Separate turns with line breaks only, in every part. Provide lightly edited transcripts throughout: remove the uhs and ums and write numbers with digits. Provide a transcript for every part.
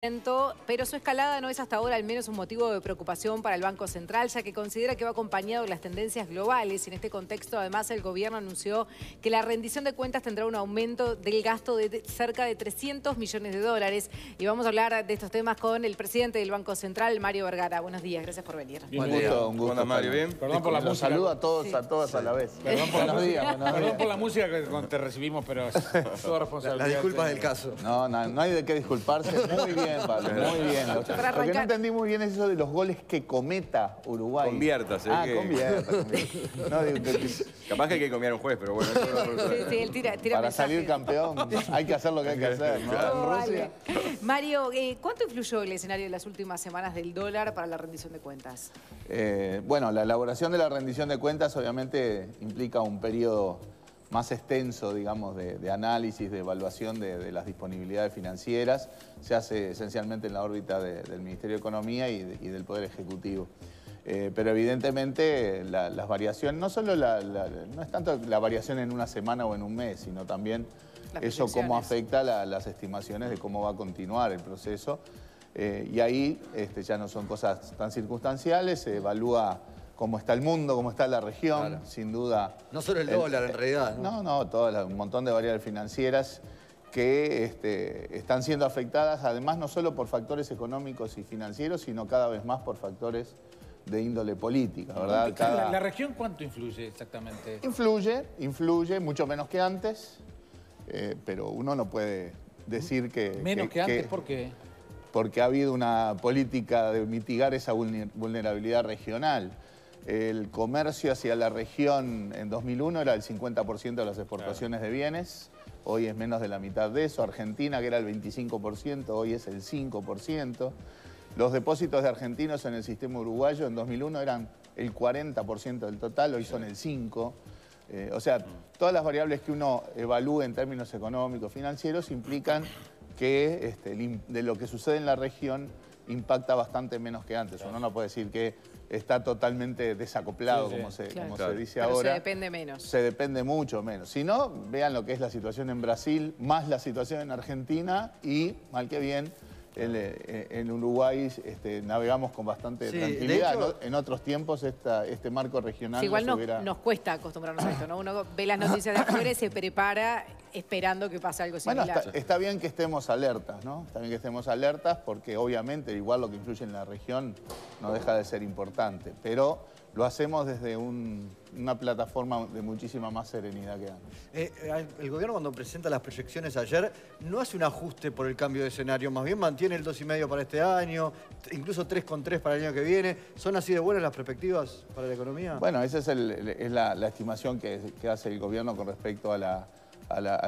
Pero su escalada no es hasta ahora al menos un motivo de preocupación para el Banco Central, ya que considera que va acompañado de las tendencias globales. Y en este contexto, además, el gobierno anunció que la rendición de cuentas tendrá un aumento del gasto de cerca de 300 millones de dólares. Y vamos a hablar de estos temas con el presidente del Banco Central, Mario Vergara. Buenos días, gracias por venir.
Un gusto.
Hola, Mario, ¿bien?
Perdón por la música.
Saludo a todos, sí. A todas a la vez.
Perdón por la música. Perdón por la música que te recibimos, pero es toda responsabilidad.
Las disculpas del caso.
No hay de qué disculparse. Muy bien, Pablo, muy bien. Lo que no entendí muy bien es eso de los goles que cometa Uruguay.
Conviertas, ¿eh?
Conviertas. No,
capaz que hay que comer un juez, pero bueno.
Sí, él tira
para salir campeón hay que hacer lo que hay que hacer, ¿no?
En Rusia. Mario, ¿cuánto influyó el escenario de las últimas semanas del dólar para la rendición de cuentas?
Bueno, la elaboración de la rendición de cuentas obviamente implica un periodo más extenso, digamos, de análisis, de evaluación de las disponibilidades financieras. Se hace esencialmente en la órbita del Ministerio de Economía y del Poder Ejecutivo. Pero evidentemente las variaciones, no solo no es tanto la variación en una semana o en un mes, sino también eso cómo afecta las estimaciones de cómo va a continuar el proceso. Y ahí ya no son cosas tan circunstanciales, se evalúa cómo está el mundo, cómo está la región, claro. Sin duda.
No solo el dólar, en realidad.
No, un montón de variables financieras que están siendo afectadas, además, no solo por factores económicos y financieros, sino cada vez más por factores de índole política, ¿verdad?
¿La región cuánto influye exactamente?
Influye, mucho menos que antes, pero uno no puede decir que...
¿Menos que antes? ¿Por qué?
Porque ha habido una política de mitigar esa vulnerabilidad regional. El comercio hacia la región en 2001 era el 50% de las exportaciones de bienes, hoy es menos de la mitad de eso. Argentina, que era el 25%, hoy es el 5%. Los depósitos de argentinos en el sistema uruguayo en 2001 eran el 40% del total, hoy son el 5%. O sea, todas las variables que uno evalúe en términos económicos, financieros, implican que de lo que sucede en la región impacta bastante menos que antes. Uno no puede decir que está totalmente desacoplado, como se dice ahora.
Se depende menos.
Se depende mucho menos. Si no, vean lo que es la situación en Brasil, más la situación en Argentina y, mal que bien, en Uruguay navegamos con bastante tranquilidad. Hecho, en otros tiempos este marco regional
igual nos cuesta acostumbrarnos a esto, ¿no? Uno ve las noticias de afuera y se prepara esperando que pase algo similar.
Bueno, está bien que estemos alertas, ¿no? Está bien que estemos alertas porque obviamente igual lo que influye en la región no deja de ser importante, pero lo hacemos desde una plataforma de muchísima más serenidad que antes.
El gobierno, cuando presenta las proyecciones ayer, no hace un ajuste por el cambio de escenario, más bien mantiene el 2,5 para este año, incluso 3,3 para el año que viene. ¿Son así de buenas las perspectivas para la economía?
Bueno, esa es la estimación que hace el gobierno con respecto a la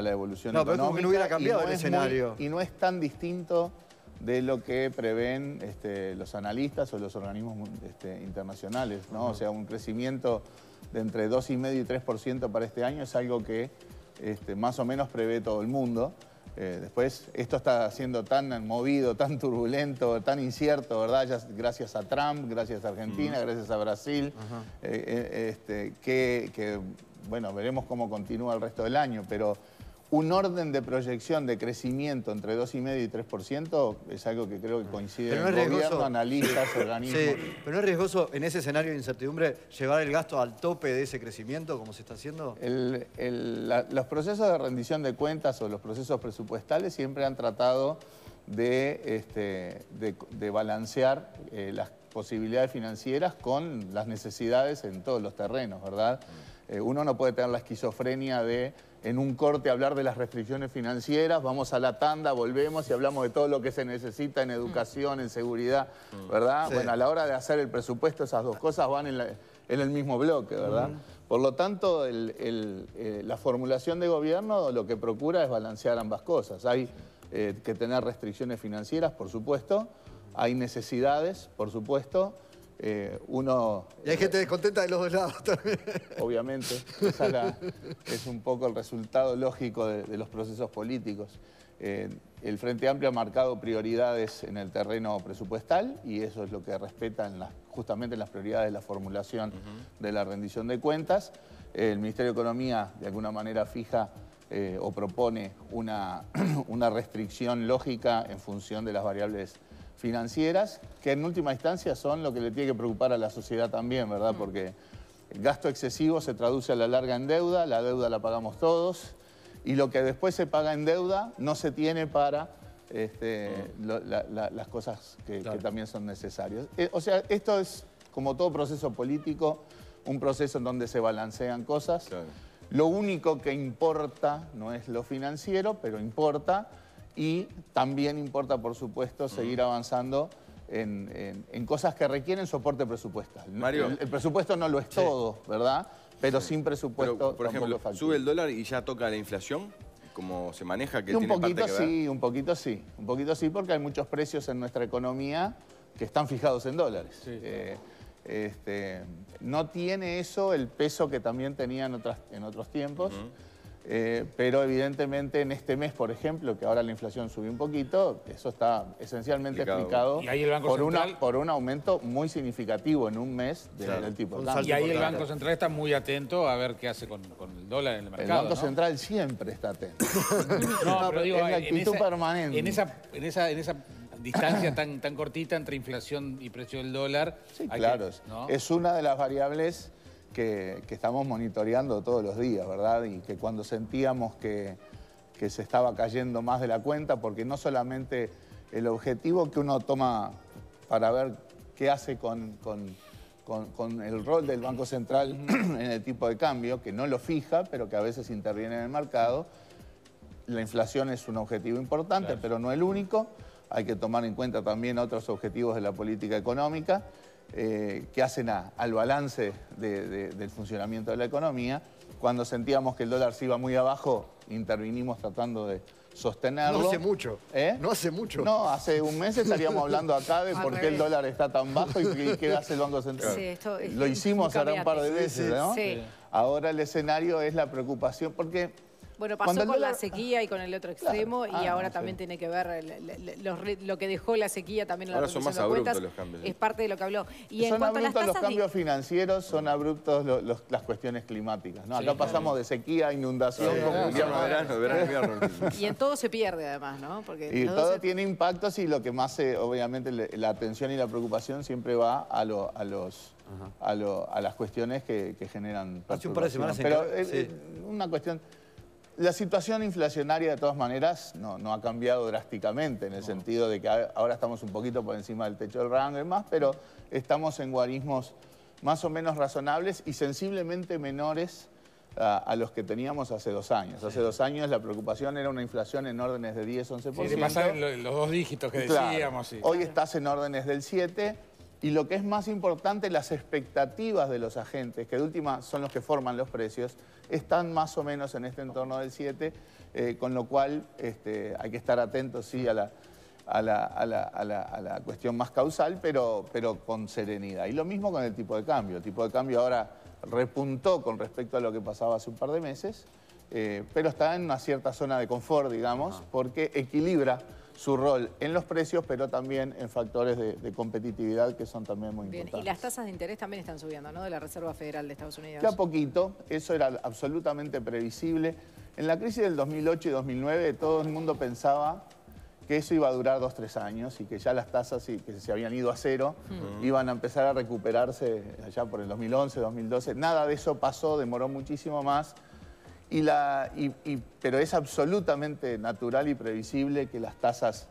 evolución económica.
Pero es como que no hubiera cambiado el escenario.
Y no es tan distinto de lo que prevén los analistas o los organismos internacionales, ¿no? O sea, un crecimiento de entre 2,5 y 3% para este año es algo que más o menos prevé todo el mundo. Después, esto está siendo tan movido, tan turbulento, tan incierto, ¿verdad? Ya gracias a Trump, gracias a Argentina, gracias a Brasil, bueno, veremos cómo continúa el resto del año, pero un orden de proyección de crecimiento entre 2,5 y 3% es algo que creo que coincide en el gobierno, analistas, organismos.
Sí, pero ¿no es riesgoso en ese escenario de incertidumbre llevar el gasto al tope de ese crecimiento como se está haciendo?
Los procesos de rendición de cuentas o los procesos presupuestales siempre han tratado de balancear las posibilidades financieras con las necesidades en todos los terrenos, ¿verdad? Uno no puede tener la esquizofrenia de en un corte hablar de las restricciones financieras, vamos a la tanda, volvemos y hablamos de todo lo que se necesita en educación, en seguridad, ¿verdad? Sí. Bueno, a la hora de hacer el presupuesto esas dos cosas van en el mismo bloque, ¿verdad? Por lo tanto, la formulación de gobierno lo que procura es balancear ambas cosas. Hay que tener restricciones financieras, por supuesto, hay necesidades, por supuesto.
Y hay gente descontenta de los dos lados también.
Obviamente, es un poco el resultado lógico de los procesos políticos. El Frente Amplio ha marcado prioridades en el terreno presupuestal y eso es lo que respeta justamente en las prioridades de la formulación de la rendición de cuentas. El Ministerio de Economía de alguna manera fija o propone una restricción lógica en función de las variables financieras, que en última instancia son lo que le tiene que preocupar a la sociedad también, ¿verdad? Porque el gasto excesivo se traduce a la larga en deuda, la deuda la pagamos todos, y lo que después se paga en deuda no se tiene para las cosas que también son necesarias. O sea, esto es, como todo proceso político, un proceso en donde se balancean cosas. Claro. Lo único que importa no es lo financiero, pero importa, y también importa, por supuesto, seguir avanzando en cosas que requieren soporte presupuestal.
Mario,
el presupuesto no lo es todo, ¿verdad? Pero sin presupuesto,
pero, por ejemplo, ¿sube el dólar y ya toca la inflación? ¿Cómo se maneja? ¿Que
un
tiene
poquito
parte que ver?
sí, un poquito sí. Un poquito sí, porque hay muchos precios en nuestra economía que están fijados en dólares. Sí. No tiene eso el peso que también tenía en otros tiempos. Pero evidentemente en este mes, por ejemplo, que ahora la inflación subió un poquito, eso está esencialmente explicado
¿Y ahí el Banco Central?
por un aumento muy significativo en un mes del tipo de cambio.
Y ahí el Banco Central está muy atento a ver qué hace con el dólar en el mercado.
El Banco Central siempre está atento.
No, pero digo,
es la actitud permanente.
En esa distancia tan cortita entre inflación y precio del dólar.
Sí, claro. ¿No? Es una de las variables que estamos monitoreando todos los días, ¿verdad? Y que cuando sentíamos que se estaba cayendo más de la cuenta, porque no solamente el objetivo que uno toma para ver qué hace con el rol del Banco Central en el tipo de cambio, que no lo fija, pero que a veces interviene en el mercado. La inflación es un objetivo importante, claro, pero no el único. Hay que tomar en cuenta también otros objetivos de la política económica que hacen al balance del funcionamiento de la economía. Cuando sentíamos que el dólar se iba muy abajo, intervinimos tratando de sostenerlo.
No hace mucho.
No hace mucho. No, hace un mes estaríamos hablando acá de por qué el dólar está tan bajo y qué hace el Banco Central. Sí, lo hicimos ahora un par de veces, ¿no? Sí. Ahora el escenario es la preocupación, porque...
Bueno, pasó con la sequía y con el otro extremo, claro, y ahora también tiene que ver lo que dejó la sequía también en la rendición de cuentas. Los cambios, es parte de lo que habló. Y
son abruptos los cambios financieros, son abruptos las cuestiones climáticas, ¿no? Acá pasamos de sequía a inundación.
Verano.
Y en todo se pierde además, ¿no? Porque
y todo tiene impactos, y lo que más, obviamente, la atención y la preocupación siempre va a las cuestiones que generan perturbación.
Hace un par de semanas.
Pero una cuestión... La situación inflacionaria, de todas maneras, no ha cambiado drásticamente, en el sentido de que ahora estamos un poquito por encima del techo del rango y más, pero estamos en guarismos más o menos razonables y sensiblemente menores a los que teníamos hace 2 años. Hace 2 años la preocupación era una inflación en órdenes de 10-11%.
Sí, pasaban los 2 dígitos que decíamos.
Claro. Hoy estás en órdenes del 7%. Y lo que es más importante, las expectativas de los agentes, que de última son los que forman los precios, están más o menos en este entorno del 7%, con lo cual hay que estar atentos, sí, a la cuestión más causal, pero con serenidad. Y lo mismo con el tipo de cambio. El tipo de cambio ahora repuntó con respecto a lo que pasaba hace un par de meses, pero está en una cierta zona de confort, digamos, porque equilibra su rol en los precios, pero también en factores de competitividad que son también muy importantes.
Y las tasas de interés también están subiendo, ¿no? De la Reserva Federal de Estados Unidos.
Que a poquito, eso era absolutamente previsible. En la crisis del 2008 y 2009 todo el mundo pensaba que eso iba a durar 2-3 años y que ya las tasas que se habían ido a cero iban a empezar a recuperarse allá por el 2011, 2012. Nada de eso pasó, demoró muchísimo más. Pero es absolutamente natural y previsible que las tasas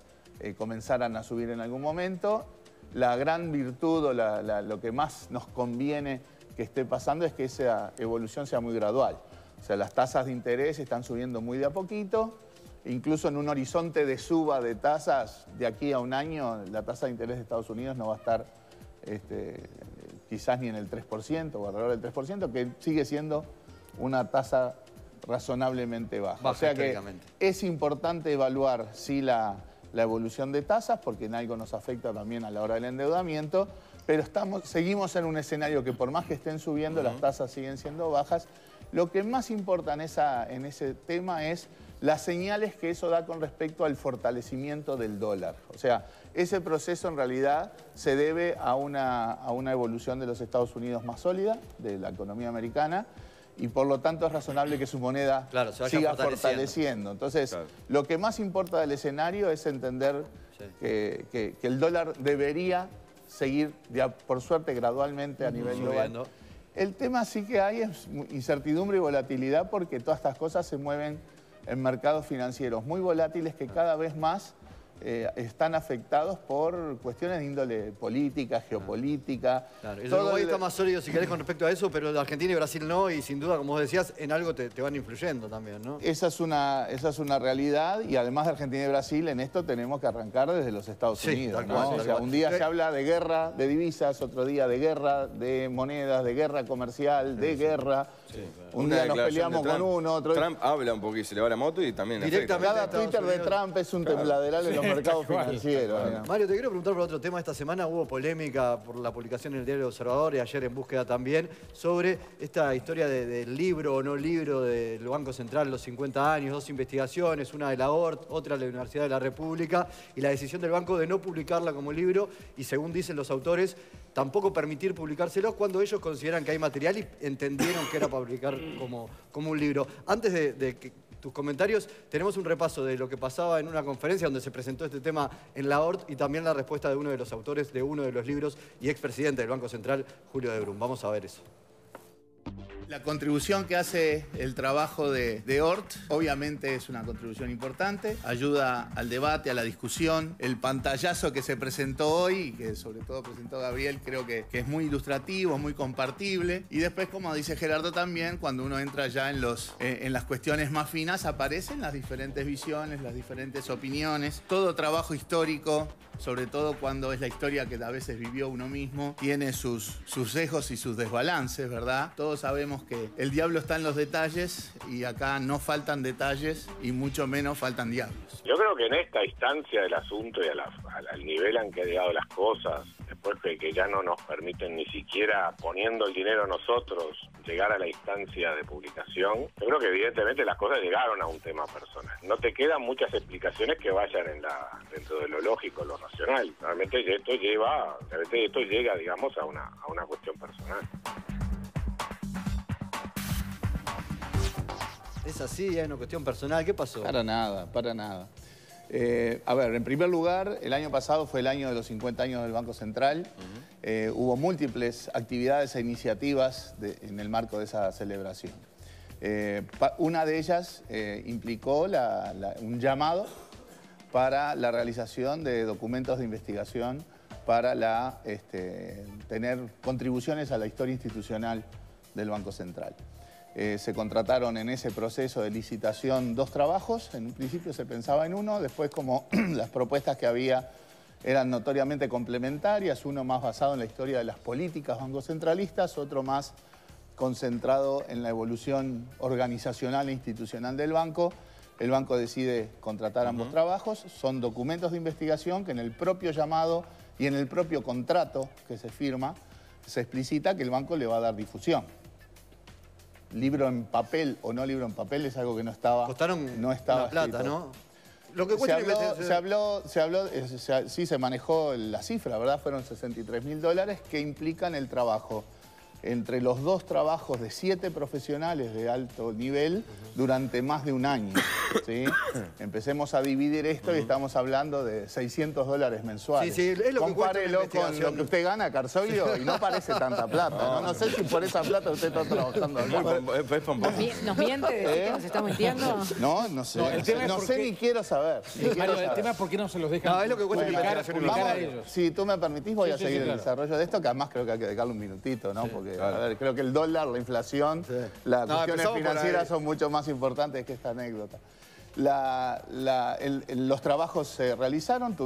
comenzaran a subir en algún momento. La gran virtud o lo que más nos conviene que esté pasando es que esa evolución sea muy gradual. O sea, las tasas de interés están subiendo muy de a poquito. Incluso en un horizonte de suba de tasas, de aquí a un año, la tasa de interés de Estados Unidos no va a estar quizás ni en el 3% o alrededor del 3%, que sigue siendo una tasa razonablemente baja. O sea que es importante evaluar, sí, la evolución de tasas, porque en algo nos afecta también a la hora del endeudamiento, pero seguimos en un escenario que por más que estén subiendo, las tasas siguen siendo bajas. Lo que más importa en ese tema es las señales que eso da con respecto al fortalecimiento del dólar. O sea, ese proceso en realidad se debe a una evolución de los Estados Unidos más sólida, de la economía americana, y por lo tanto es razonable que su moneda
se vaya
siga fortaleciendo. Entonces, lo que más importa del escenario es entender que el dólar debería seguir, por suerte, gradualmente a nivel global. El tema sí que hay es incertidumbre y volatilidad porque todas estas cosas se mueven en mercados financieros muy volátiles que cada vez más están afectados por cuestiones de índole política, geopolítica.
El Uruguay está más sólido, si querés, con respecto a eso, pero Argentina y Brasil no, y sin duda, como vos decías, en algo te van influyendo también, ¿no?
Esa es una realidad, y además de Argentina y Brasil, en esto tenemos que arrancar desde los Estados Unidos, ¿no? O sea, un día se habla de guerra de divisas, otro día de guerra de monedas, de guerra comercial, de guerra. Un día nos peleamos con uno, otro día...
Trump habla un poquito, se le va la moto y también...
Cada Twitter de Trump es un tembladeral en los mercados financieros.
Mario, te quiero preguntar por otro tema. Esta semana hubo polémica por la publicación en el Diario Observador y ayer en Búsqueda también sobre esta historia del libro o no libro del Banco Central, los 50 años, 2 investigaciones, una de la ORT, otra de la Universidad de la República, y la decisión del banco de no publicarla como libro y, según dicen los autores, tampoco permitir publicárselos cuando ellos consideran que hay material y entendieron que era para publicar como un libro. Antes de que tus comentarios, tenemos un repaso de lo que pasaba en una conferencia donde se presentó este tema en la ORT y también la respuesta de uno de los autores de uno de los libros y expresidente del Banco Central, Julio de Brum. Vamos a ver eso.
La contribución que hace el trabajo de ORT obviamente es una contribución importante, ayuda al debate, a la discusión. El pantallazo que se presentó hoy, y que sobre todo presentó Gabriel, creo que es muy ilustrativo, muy compartible. Y después, como dice Gerardo también, cuando uno entra ya en las cuestiones más finas, aparecen las diferentes visiones, las diferentes opiniones. Todo trabajo histórico, sobre todo cuando es la historia que a veces vivió uno mismo, tiene sus sesgos y sus desbalances, ¿verdad? Todos sabemos que el diablo está en los detalles y acá no faltan detalles y mucho menos faltan diablos.
Yo creo que en esta instancia del asunto y al nivel en que han llegado las cosas, después de que ya no nos permiten ni siquiera poniendo el dinero nosotros llegar a la instancia de publicación, yo creo que evidentemente las cosas llegaron a un tema personal. No te quedan muchas explicaciones que vayan dentro de lo lógico, lo racional. Realmente esto llega, digamos, a una cuestión personal.
¿Es así? ¿Hay una cuestión personal? ¿Qué pasó?
Para nada, para nada. A ver, en primer lugar, el año pasado fue el año de los 50 años del Banco Central. Hubo múltiples actividades e iniciativas en el marco de esa celebración. Una de ellas implicó un llamado para la realización de documentos de investigación para tener contribuciones a la historia institucional del Banco Central. Se contrataron en ese proceso de licitación 2 trabajos. En un principio se pensaba en uno, después como las propuestas que había eran notoriamente complementarias, uno más basado en la historia de las políticas bancocentralistas, otro más concentrado en la evolución organizacional e institucional del banco. El banco decide contratar ambos trabajos. Son documentos de investigación que en el propio llamado y en el propio contrato que se firma se explicita que el banco le va a dar difusión. Libro en papel o no libro en papel es algo que no estaba.
Costaron una plata, ¿no?
Lo que se manejó la cifra, ¿verdad? Fueron $63.000 que implican el trabajo entre los 2 trabajos de 7 profesionales de alto nivel durante más de un año, ¿sí? Empecemos a dividir esto y estamos hablando de $600 mensuales.
Sí, es lo que
compárelo con lo que usted gana, Carzoglio, y no parece tanta plata. No sé si por esa plata usted está trabajando acá.
¿Nos miente? ¿Decir que nos está mintiendo?
No sé. No sé ni quiero saber.
Mario, el tema es por qué no se los dejan.
No, es lo que cuesta
publicar a ellos.
Si tú me permitís, voy a seguir el desarrollo de esto, que además creo que hay que dedicarle un minutito, ¿no? Porque a ver, creo que el dólar, la inflación, las cuestiones financieras son mucho más importantes que esta anécdota. Los trabajos se realizaron,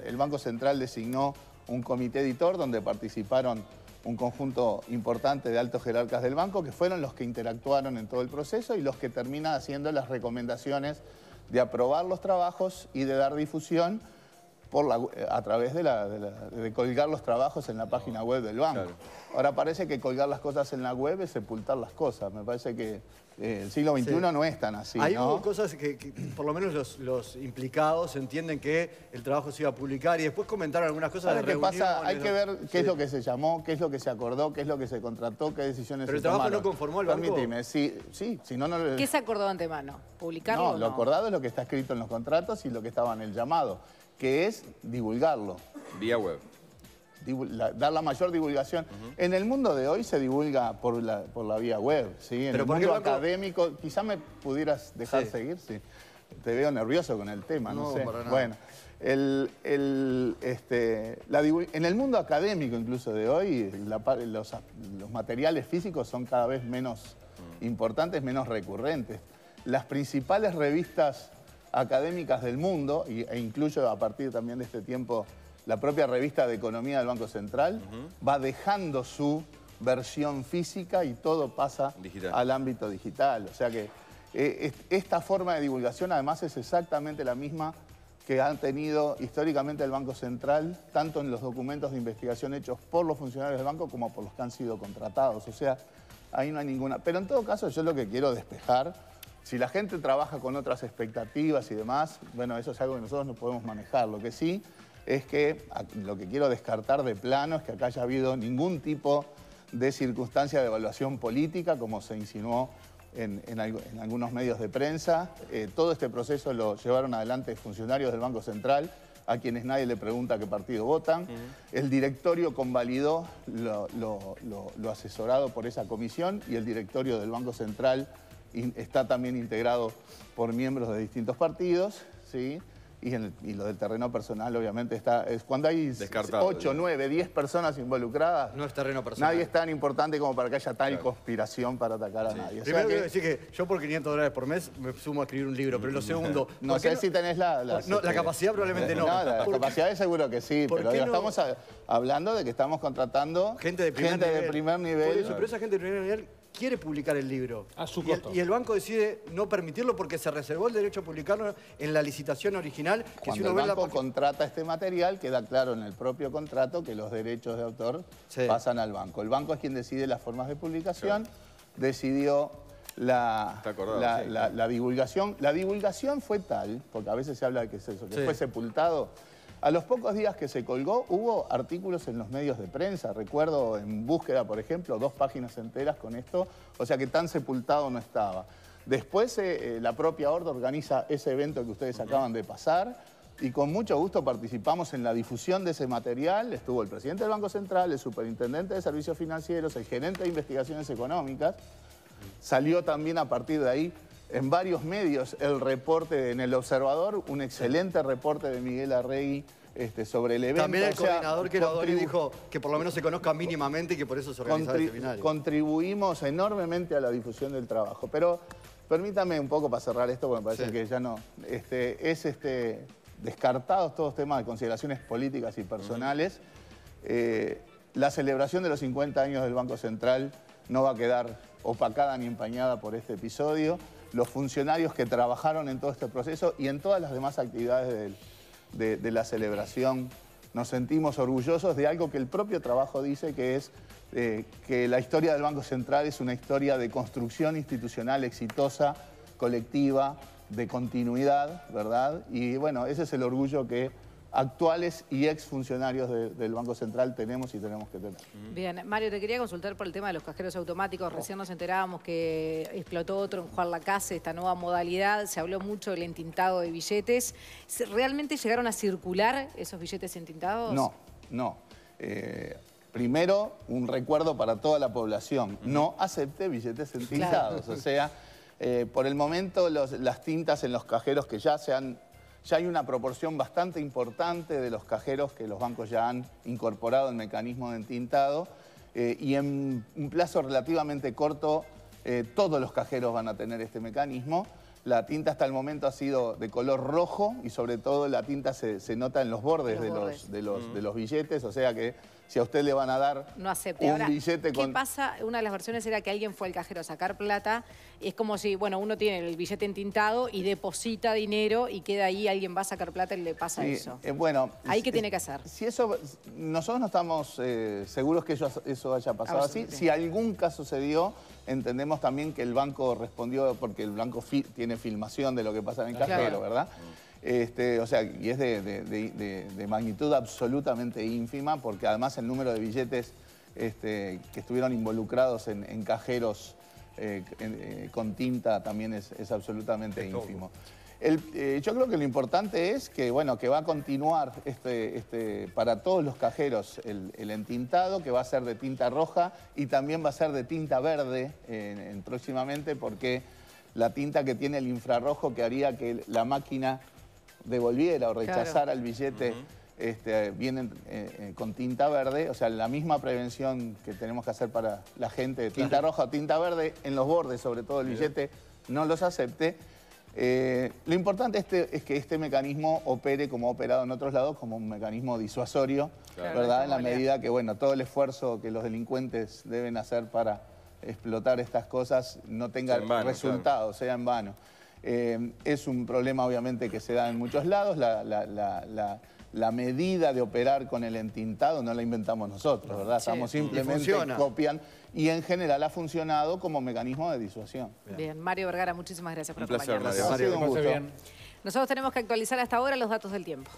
el Banco Central designó un comité editor donde participaron un conjunto importante de altos jerarcas del banco, que fueron los que interactuaron en todo el proceso y los que terminan haciendo las recomendaciones de aprobar los trabajos y de dar difusión a través de colgar los trabajos en la página web del banco.
Claro.
Ahora parece que colgar las cosas en la web es sepultar las cosas. Me parece que el siglo XXI no es tan así,
Hay
¿no?
cosas que por lo menos los implicados entienden que el trabajo se iba a publicar y después comentaron algunas cosas de
¿Qué
reuniones.
pasa? Hay que ver qué es lo que se llamó, qué es lo que se acordó, qué es lo que se contrató, qué decisiones
Pero
se
el trabajo
tomaron.
no conformó al banco.
Permíteme, sí, si no, no...
¿Qué se acordó de antemano? ¿Publicarlo
No,
o no?
lo acordado es lo que está escrito en los contratos y lo que estaba en el llamado, que es divulgarlo.
Vía web.
Dar la mayor divulgación. En el mundo de hoy se divulga por la vía web, ¿sí? En
Pero
el
¿por qué
mundo
el banco-
académico, quizá me pudieras dejar
Sí.
seguir, sí. Te veo nervioso con el tema, no sé.
para nada.
Bueno, en el mundo académico incluso de hoy, los materiales físicos son cada vez menos importantes, menos recurrentes. Las principales revistas académicas del mundo, e incluyo a partir también de este tiempo la propia revista de economía del Banco Central, va dejando su versión física y todo pasa
Digital.
al ámbito digital. O sea que esta forma de divulgación además es exactamente la misma que han tenido históricamente el Banco Central, tanto en los documentos de investigación hechos por los funcionarios del banco como por los que han sido contratados. O sea, ahí no hay ninguna... Pero en todo caso yo lo que quiero despejar, si la gente trabaja con otras expectativas y demás, bueno, eso es algo que nosotros no podemos manejar. Lo que sí es que lo que quiero descartar de plano es que acá haya habido ningún tipo de circunstancia de evaluación política, como se insinuó en algunos medios de prensa. Todo este proceso lo llevaron adelante funcionarios del Banco Central, a quienes nadie le pregunta qué partido votan. El directorio convalidó lo asesorado por esa comisión y el directorio del Banco Central está también integrado por miembros de distintos partidos, ¿sí? Y lo del terreno personal, obviamente, cuando hay
Descartado,
8, 9, 10 personas involucradas,
No es terreno personal.
nadie es tan importante como para que haya tal conspiración para atacar a nadie. O sea
Primero
que
quiero decir que yo por $500 por mes me sumo a escribir un libro, pero lo segundo...
no
¿por qué
sé si tenés la
capacidad probablemente no.
La
¿Por qué?
capacidad seguro que sí,
¿Por
pero
qué
digo,
no?
estamos hablando de que estamos contratando
Gente de primer nivel. Por eso, pero esa gente de primer nivel quiere publicar el libro.
A su
Y el-
costo.
Y el banco decide no permitirlo porque se reservó el derecho a publicarlo en la licitación original. Que si
Cuando
uno
el
ve la
banco
página-
contrata este material, queda claro en el propio contrato que los derechos de autor
Sí.
pasan al banco. El banco es quien decide las formas de publicación, decidió la
acordado, sí.
divulgación. La divulgación fue tal, porque a veces se habla de que es eso, que
Sí.
fue sepultado. A los pocos días que se colgó, hubo artículos en los medios de prensa. Recuerdo en Búsqueda, por ejemplo, 2 páginas enteras con esto. O sea que tan sepultado no estaba. Después la propia Horda organiza ese evento que ustedes acaban de pasar y con mucho gusto participamos en la difusión de ese material. Estuvo el presidente del Banco Central, el superintendente de Servicios Financieros, el gerente de Investigaciones Económicas. Salió también a partir de ahí en varios medios el reporte en El Observador, un excelente reporte de Miguel Arregui sobre el evento.
También el
O sea,
coordinador que era Odoni dijo que por lo menos se conozca mínimamente y que por eso se organizaba el seminario.
Contribuimos enormemente a la difusión del trabajo. Pero permítame un poco para cerrar esto, porque me parece
Sí.
que ya no... descartados todos temas de consideraciones políticas y personales, la celebración de los 50 años del Banco Central no va a quedar opacada ni empañada por este episodio. Los funcionarios que trabajaron en todo este proceso y en todas las demás actividades de la celebración, nos sentimos orgullosos de algo que el propio trabajo dice, que es que la historia del Banco Central es una historia de construcción institucional exitosa, colectiva, de continuidad, ¿verdad? Y bueno, ese es el orgullo que actuales y exfuncionarios del Banco Central tenemos y tenemos que tener.
Bien, Mario, te quería consultar por el tema de los cajeros automáticos. Recién nos enterábamos que explotó otro en Juan Lacase, esta nueva modalidad. Se habló mucho del entintado de billetes. ¿Realmente llegaron a circular esos billetes entintados?
No. Primero, un recuerdo para toda la población. No acepte billetes entintados.
Claro.
O sea, por el momento las tintas en los cajeros que ya hay una proporción bastante importante de los cajeros que los bancos ya han incorporado el mecanismo de entintado y en un plazo relativamente corto todos los cajeros van a tener este mecanismo. La tinta hasta el momento ha sido de color rojo y sobre todo la tinta se nota en los bordes de los billetes, o sea que si a usted le van a dar
no acepte.
un
Ahora,
billete con...
¿qué pasa? Una de las versiones era que alguien fue al cajero a sacar plata y es como si, bueno, uno tiene el billete entintado y deposita dinero y queda ahí, alguien va a sacar plata y le pasa eso.
Bueno,
¿Ahí qué tiene que hacer?
Si eso, nosotros no estamos seguros que eso haya pasado así. Si algún caso se dio, entendemos también que el banco respondió, porque el banco tiene filmación de lo que pasa en el cajero, ¿verdad? O sea, y es de magnitud absolutamente ínfima, porque además el número de billetes que estuvieron involucrados en cajeros con tinta también es absolutamente ínfimo. Yo creo que lo importante es que, bueno, que va a continuar para todos los cajeros el entintado, que va a ser de tinta roja y también va a ser de tinta verde próximamente, porque la tinta que tiene el infrarrojo que haría que la máquina devolviera o rechazara el billete vienen con tinta verde, o sea, la misma prevención que tenemos que hacer para la gente de tinta roja o tinta verde, en los bordes, sobre todo el billete, no los acepte. Lo importante es que este mecanismo opere como ha operado en otros lados, como un mecanismo disuasorio, ¿verdad? En la medida que, bueno, todo el esfuerzo que los delincuentes deben hacer para explotar estas cosas no tenga resultados, sea en vano. Es un problema obviamente que se da en muchos lados. La medida de operar con el entintado no la inventamos nosotros, ¿verdad? Estamos simplemente copian y en general ha funcionado como mecanismo de disuasión.
Bien, Mario Vergara, muchísimas gracias por acompañarnos.
Un placer, Mario.
Ha sido un gusto.
Nosotros tenemos que actualizar hasta ahora los datos del tiempo.